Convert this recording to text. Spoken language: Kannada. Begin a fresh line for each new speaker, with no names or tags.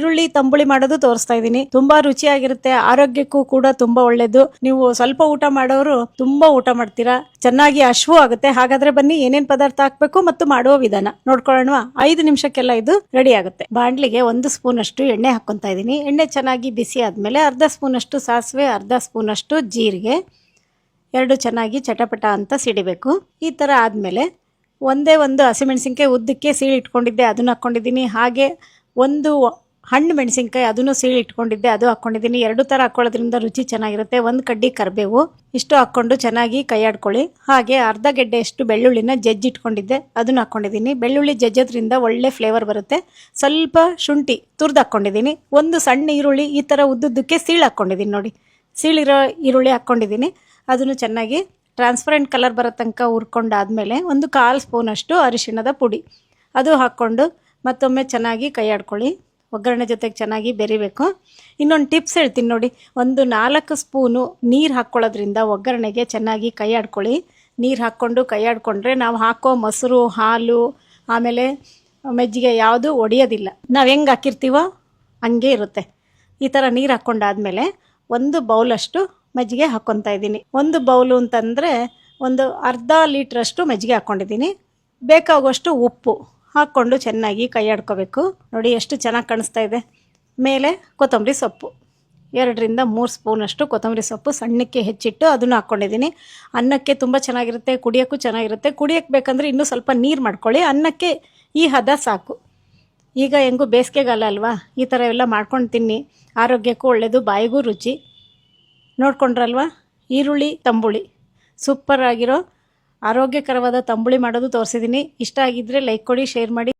ಈರುಳ್ಳಿ ತಂಬುಳಿ ಮಾಡೋದು ತೋರಿಸ್ತಾ ಇದ್ದೀನಿ. ತುಂಬಾ ರುಚಿಯಾಗಿರುತ್ತೆ, ಆರೋಗ್ಯಕ್ಕೂ ಕೂಡ ತುಂಬಾ ಒಳ್ಳೇದು. ನೀವು ಸ್ವಲ್ಪ ಊಟ ಮಾಡೋರು ತುಂಬಾ ಊಟ ಮಾಡ್ತೀರಾ, ಚೆನ್ನಾಗಿ ಹಶ್ವು ಆಗುತ್ತೆ. ಹಾಗಾದ್ರೆ ಬನ್ನಿ ಏನೇನ್ ಪದಾರ್ಥ ಹಾಕ್ಬೇಕು ಮತ್ತು ಮಾಡುವ ವಿಧಾನ ನೋಡ್ಕೊಳ್ಳೋಣ. 5 ನಿಮಿಷಕ್ಕೆಲ್ಲ ಇದು ರೆಡಿ ಆಗುತ್ತೆ. ಬಾಣ್ಲಿಗೆ 1 ಸ್ಪೂನ್ ಅಷ್ಟು ಎಣ್ಣೆ ಹಾಕೊಂತಾ ಇದ್ದೀನಿ. ಎಣ್ಣೆ ಚೆನ್ನಾಗಿ ಬಿಸಿ ಆದ್ಮೇಲೆ ಅರ್ಧ ಸ್ಪೂನ್ ಅಷ್ಟು ಸಾಸಿವೆ, ಅರ್ಧ ಸ್ಪೂನ್ ಅಷ್ಟು ಜೀರಿಗೆ, 2 ಚೆನ್ನಾಗಿ ಚಟಪಟ ಅಂತ ಸಿಡಿಬೇಕು. ಈ ತರ ಆದ್ಮೇಲೆ ಒಂದೇ ಒಂದು ಹಸಿಮೆಣಸಿನ್ಕಾಯಿ ಉದ್ದಕ್ಕೆ ಸೀಳಿ ಇಟ್ಕೊಂಡಿದ್ದೆ, ಅದನ್ನ ಹಾಕೊಂಡಿದ್ದೀನಿ. ಹಾಗೆ ಒಂದು ಹಣ್ಣು ಮೆಣಸಿನ್ಕಾಯಿ ಅದನ್ನು ಸೀಳಿ ಇಟ್ಕೊಂಡಿದ್ದೆ, ಅದು ಹಾಕೊಂಡಿದ್ದೀನಿ. 2 ಥರ ಹಾಕೊಳ್ಳೋದ್ರಿಂದ ರುಚಿ ಚೆನ್ನಾಗಿರುತ್ತೆ. 1 ಕಡ್ಡಿ ಕರಿಬೇವು ಇಷ್ಟು ಹಾಕ್ಕೊಂಡು ಚೆನ್ನಾಗಿ ಕೈಯಾಡ್ಕೊಳ್ಳಿ. ಹಾಗೆ ಅರ್ಧ ಗೆಡ್ಡೆಯಷ್ಟು ಬೆಳ್ಳುಳ್ಳಿನ ಜಜ್ಜಿಟ್ಕೊಂಡಿದ್ದೆ, ಅದನ್ನು ಹಾಕ್ಕೊಂಡಿದ್ದೀನಿ. ಬೆಳ್ಳುಳ್ಳಿ ಜಜ್ಜೋದ್ರಿಂದ ಒಳ್ಳೆ ಫ್ಲೇವರ್ ಬರುತ್ತೆ. ಸ್ವಲ್ಪ ಶುಂಠಿ ತುರ್ದು ಹಾಕ್ಕೊಂಡಿದ್ದೀನಿ. 1 ಸಣ್ಣ ಈರುಳ್ಳಿ ಈ ಥರ ಉದ್ದುದ್ದಕ್ಕೆ ಸೀಳು ಹಾಕ್ಕೊಂಡಿದ್ದೀನಿ. ನೋಡಿ, ಸೀಳಿರೋ ಈರುಳ್ಳಿ ಹಾಕ್ಕೊಂಡಿದ್ದೀನಿ. ಅದನ್ನು ಚೆನ್ನಾಗಿ ಟ್ರಾನ್ಸ್ಪರೆಂಟ್ ಕಲರ್ ಬರೋ ತನಕ ಹುರ್ಕೊಂಡಾದ್ಮೇಲೆ 1/4 ಸ್ಪೂನ್ ಅಷ್ಟು ಅರಿಶಿಣದ ಪುಡಿ ಅದು ಹಾಕ್ಕೊಂಡು ಮತ್ತೊಮ್ಮೆ ಚೆನ್ನಾಗಿ ಕೈಯಾಡ್ಕೊಳ್ಳಿ. ಒಗ್ಗರಣೆ ಜೊತೆಗೆ ಚೆನ್ನಾಗಿ ಬೆರಿಬೇಕು. ಇನ್ನೊಂದು ಟಿಪ್ಸ್ ಹೇಳ್ತೀನಿ ನೋಡಿ, 4 ಸ್ಪೂನು ನೀರು ಹಾಕ್ಕೊಳ್ಳೋದ್ರಿಂದ ಒಗ್ಗರಣೆಗೆ ಚೆನ್ನಾಗಿ ಕೈಯಾಡ್ಕೊಳ್ಳಿ. ನೀರು ಹಾಕ್ಕೊಂಡು ಕೈಯಾಡ್ಕೊಂಡ್ರೆ ನಾವು ಹಾಕೋ ಮೊಸರು, ಹಾಲು, ಆಮೇಲೆ ಮಜ್ಜಿಗೆ ಯಾವುದು ಒಡೆಯೋದಿಲ್ಲ. ನಾವು ಹೆಂಗೆ ಹಾಕಿರ್ತೀವೋ ಹಂಗೆ ಇರುತ್ತೆ. ಈ ಥರ ನೀರು ಹಾಕ್ಕೊಂಡಾದ್ಮೇಲೆ 1 ಬೌಲಷ್ಟು ಮಜ್ಜಿಗೆ ಹಾಕ್ಕೊತಾ ಇದ್ದೀನಿ. 1 ಬೌಲು ಅಂತಂದರೆ ಒಂದು ಅರ್ಧ ಲೀಟ್ರಷ್ಟು ಮಜ್ಜಿಗೆ ಹಾಕ್ಕೊಂಡಿದ್ದೀನಿ. ಬೇಕಾಗುವಷ್ಟು ಉಪ್ಪು ಹಾಕ್ಕೊಂಡು ಚೆನ್ನಾಗಿ ಕೈಯಾಡ್ಕೋಬೇಕು. ನೋಡಿ ಎಷ್ಟು ಚೆನ್ನಾಗಿ ಕಾಣಿಸ್ತಾ ಇದೆ. ಮೇಲೆ ಕೊತ್ತಂಬರಿ ಸೊಪ್ಪು 2-3 ಸ್ಪೂನಷ್ಟು ಕೊತ್ತಂಬರಿ ಸೊಪ್ಪು ಸಣ್ಣಕ್ಕೆ ಹೆಚ್ಚಿಟ್ಟು ಅದನ್ನು ಹಾಕ್ಕೊಂಡಿದ್ದೀನಿ. ಅನ್ನಕ್ಕೆ ತುಂಬ ಚೆನ್ನಾಗಿರುತ್ತೆ, ಕುಡಿಯೋಕ್ಕೂ ಚೆನ್ನಾಗಿರುತ್ತೆ. ಕುಡಿಯೋಕ್ಕೆ ಬೇಕಂದರೆ ಇನ್ನೂ ಸ್ವಲ್ಪ ನೀರು ಮಾಡ್ಕೊಳ್ಳಿ. ಅನ್ನಕ್ಕೆ ಈ ಹದ ಸಾಕು. ಈಗ ಹೆಂಗೂ ಬೇಸಿಗೆಗಾಲ ಅಲ್ವಾ, ಈ ಥರ ಎಲ್ಲ ಮಾಡ್ಕೊಂಡು ತಿನ್ನಿ, ಆರೋಗ್ಯಕ್ಕೂ ಒಳ್ಳೆಯದು, ಬಾಯಿಗೂ ರುಚಿ. ನೋಡ್ಕೊಂಡ್ರಲ್ವಾ, ಈರುಳ್ಳಿ ತಂಬುಳಿ ಸೂಪರ್ ಆಗಿರೋ ಆರೋಗ್ಯಕರವಾದ ತಂಬುಳಿ ಮಾಡೋದು ತೋರಿಸಿದ್ದೀನಿ. ಇಷ್ಟ ಆಗಿದ್ದರೆ ಲೈಕ್ ಕೊಡಿ, ಶೇರ್ ಮಾಡಿ.